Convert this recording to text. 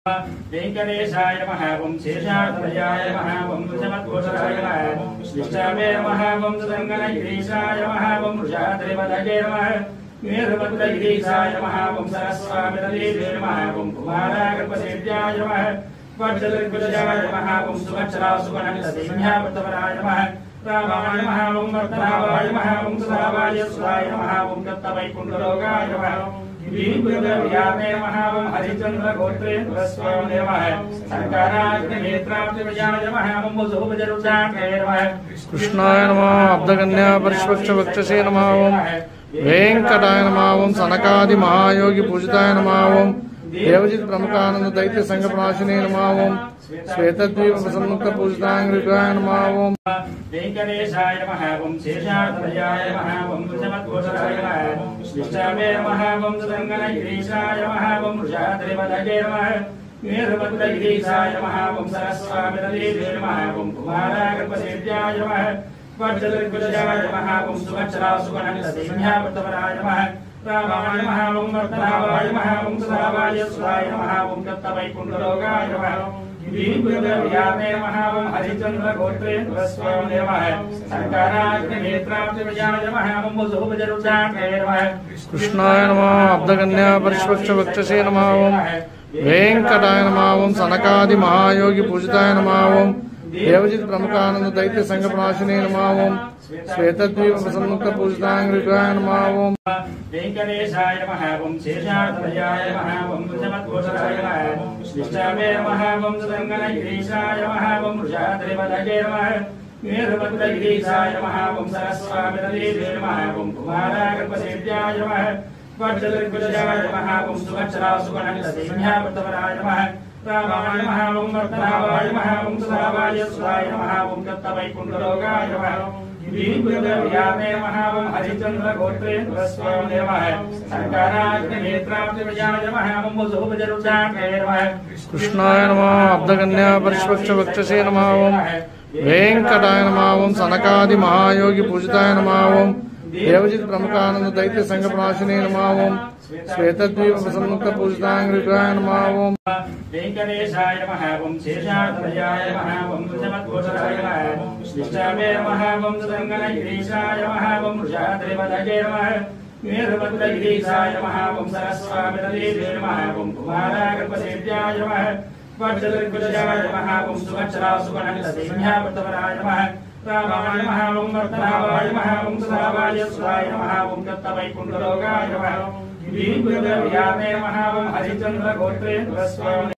वेंकटेशाय नमः ओं शेषाद्वयाय नमः ओं वृषभद्घोषाय नमः विष्णवे नमः ओं सुदङ्गनगिरीशाय नमः ओं वृषाद्रिवदगे नमः वीरभद्रगिरीशाय नमः ओं सरस्वामिरदेवे नमः ओं कुमारागर्भसेव्याय नमः वज्रदिग्विजयाय नमः ओं सुभद्रासुगणसिंहावृतवराय नमः रामाय नमः ओं वर्तनावाय नमः ओं सुधावाय सुधाय नमः ओं दत्तवैकुण्ठलोकाय नमः वीरभद्रव्यामे नमः ओं हरिचन्द्रगोत्रे तुलस्वामिने नमः शङ्कराग्निनेत्राब्जविजयाय नमः ओं वसुभजरुचाग्ने नमः कृष्णाय नमः अब्धकन्या परिष्वक्षवक्षसे नमः ओं वेंकटाय नमः ओं सनकादि महायोगी पूजिताय नमः ओं देवजित प्रमुखानंद दैत्य संघ प्रणाशिने नमः ओं श्वेतद्वीप प्रसन्मुक्त पूजितांग्रिकाय नमः ओं वेंकटेशाय नमः ओं शेषाद्वयाय नमः ओं वृषभद्घोषाय नमः विष्णवे नमः ओं सुदङ्गनगिरीशाय नमः ओं वृषाद्रिवदगे नमः वीरभद्रगिरीशाय नमः ओं सरस्वामिरदेवे नमः ओं कुमारागर्भसेव्याय नमः वज्रदिग्विजयाय नमः ओं सुभद्रासुगणसिंहावृतवराय नमः रामाय नमः ओं वर्तनावाय नमः ओं सुधावाय सुधाय नमः ओं दत्तवैकुण्ठलोकाय नमः वीरभद्रव्यामे नमः ओं हरिचन्द्रगोत्रे तुलस्वामिने नमः शङ्कराग्निनेत्राब्जविजयाय नमः ओं वसुभजरुचाग्ने नमः कृष्णाय नमः अब्धकन्या परिष्वक्षवक्षसे नमः ओं वेंकटाय नमः ओं सनकादि महायोगी पूजिताय नमः ओं देवजित प्रमुखानंद दैत्य संघ प्रणाशिने नमः ओं श्वेतद्वीप प्रसन्मुक्त पूजितांग्रिकाय नमः ओं वेंकटेशाय नमः ओं शेषाद्वयाय नमः ओं वृषभद्घोषाय नमः विष्णवे नमः ओं सुदङ्गनगिरीशाय नमः ओं वृषाद्रिवदगे नमः वीरभद्रगिरीशाय नमः ओं सरस्वामिरदेवे नमः ओं कुमारागर्भसेव्याय नमः वज्रदिग्विजयाय नमः ओं सुभद्रासुगणसिंहावृतवराय नमः रामाय नमः ओं वर्तनावाय नमः ओं सुधावाय सुधाय नमः ओं दत्तवैकुण्ठलोकाय नमः वीरभद्रव्यामे नमः ओं हरिचन्द्रगोत्रे तुलस्वामिने नमः शङ्कराग्निनेत्राब्जविजयाय नमः ओं वसुभजरुचाग्ने नमः कृष्णाय नमः अब्धकन्या परिष्वक्षवक्षसे नमः ओं वेंकटाय नमः ओं सनकादि महायोगी पूजिताय नमः ओं देवजित प्रमुखानंद दैत्य संघ प्रणाशिने नमः ओं श्वेतद्वीप प्रसन्मुक्त पूजितांग्रिकाय नमः ओं वेंकटेशाय नमः ओं शेषाद्वयाय नमः ओं वृषभद्घोषाय नमः विष्णवे नमः ओं सुदङ्गनगिरीशाय नमः ओं वृषाद्रिवदगे नमः वीरभद्रगिरीशाय नमः ओं सरस्वामिरदेवे नमः ओं कुमारागर्भसेव्याय नमः वज्रदिग्विजयाय नमः ओं सुभद्रासुगणसिंहावृतवराय नमः रामाय नमः ओं वर्तनावाय नमः ओं सुधावाय सुधाय नमः ओं दत्तवैकुण्ठलोकाय नमः वीरभद्रव्यामे नमः ओं हरिचन्द्रगोत्रे तुलस्वामिने